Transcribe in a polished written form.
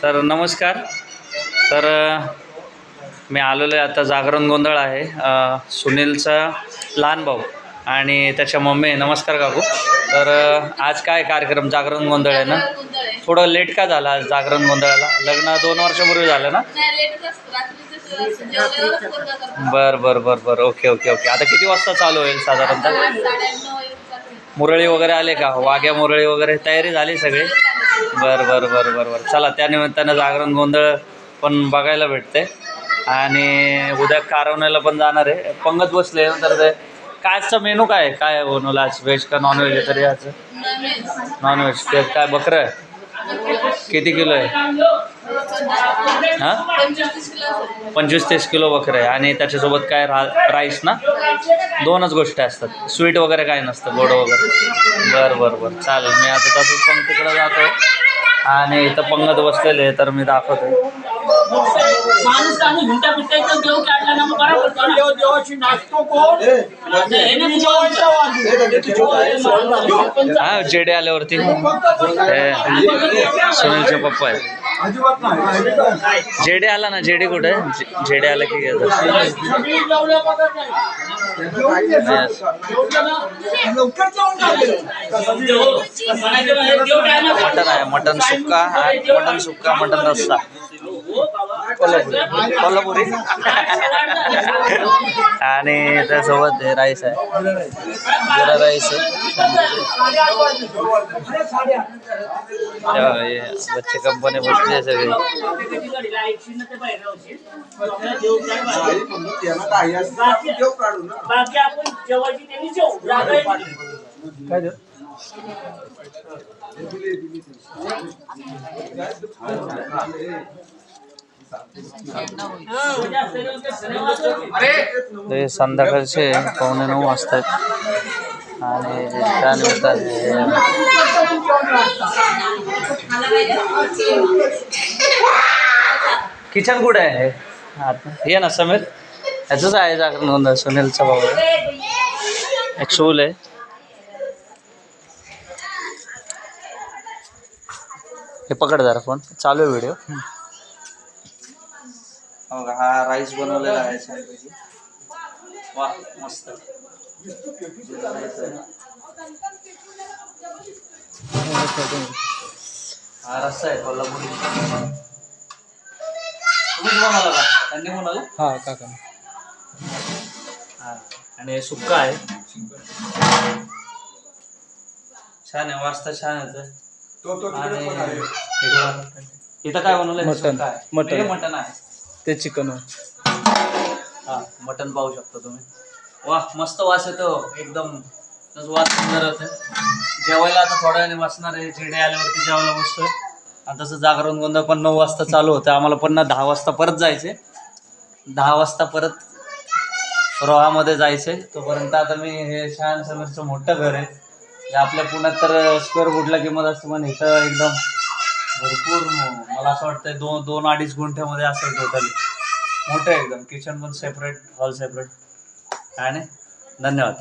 तर नमस्कार. तर मी आलेलो आहे आता. जागरण गोंधळ आहे. सुनीलचा लहान भाऊ आणि त्याच्या मम्मी. नमस्कार काकू. तर आज काय कार्यक्रम? जागरण गोंधळ आहे ना. थोडं लेट का झाला आज जागरण गोंधळाला? लग्न 2 वर्षापूर्वी झालं ना. बरं बरं बरं बरं. Okay okay okay. आता किती वाजता चालू होईल साधारणतः? मुरळी वगैरे आले का? वाघ्या मुरळी वगैरे तयारी झाली सगळी? बरं बरं बरं बरं बरं. चला, त्यानिमित्तानं जागरण गोंधळ पण बघायला भेटते. आणि उद्या कारवण्याला पण जाणार आहे. पंगत बसले तर ते कायचा मेनू काय काय बनवलं आज? व्हेज का नॉनव्हेज आहे? तरी आज नॉनव्हेज. ते काय बकरं आहे? किती किलो आहे? हां, 25-30 किलो बकरं आहे. आणि त्याच्यासोबत काय राईस ना? 2च गोष्टी असतात. स्वीट वगैरे काय नसतं, गोड वगैरे. बरं बरं बरं, चालेल. मी आता तसंच पंक्तीकडे जातो आणि इथं पंगत बसलेले आहे तर मी दाखवतो. हा, जेडे आल्यावरती सुनीलचे पप्पा आहेत. जेडे आला ना. जेडे कुठे? जेडे आला की मटन आहे. मटन सुक्का, मटन सुक्का, मटन रस्सा. कोल्हापुरी. आणि त्यासोबत राईस आहे, जिरा राईस आहे. बच्चे कंपनी बसली आहे सगळी. काय देऊ? ते संध्याकाळचे 8:45 वाजतात आणि त्यानिमित्ताने किचन कुठे आहे? ये ना समीर. ह्याचंच आहे जागरण गोंधळ. सुनीलचा भाऊ आहे. एक शूल आहे. हे पकड जरा फोन. चालू आहे व्हिडिओ. हो का? हा राईस बनवलेला आहे छानपैकी. वा, मस्त. हा रस्सा आहे कोल्हापुरी. तुम्हीच बनवला का? त्यांनी बनवलं? हा, काका. हा, आणि सुक्का आहे. छान आहे. वाजता छान आहे. आणि इथं काय बनवलंय? मटन. मटन आहे. ते चिकन आहे. हा, मटन पाहू शकता तुम्ही. वा, मस्त वास येतो एकदम. वास सुंदर होते. जेवायला आता थोड्या वेळाने बसणार आहे. जेडे आल्यावरती जेवायला बसतोय. आणि तसं जागरण गोंधळ पण 9 वाजता चालू होतं. आम्हाला पुन्हा 10 वाजता परत जायचे. 10 वाजता परत रोहामध्ये जायचे. तोपर्यंत आता मी हे छान समीरचं मोठं घर आहे. आपल्या पुण्यात तर स्क्वेअर फूटला किंमत असते, पण इथं एकदम भरपूर. मला असं वाटतं 2-2.5 गुंठ्यामध्ये असेल टोटली. मोठं एकदम. किचन पण सेपरेट, हॉल सेपरेट. आणि धन्यवाद.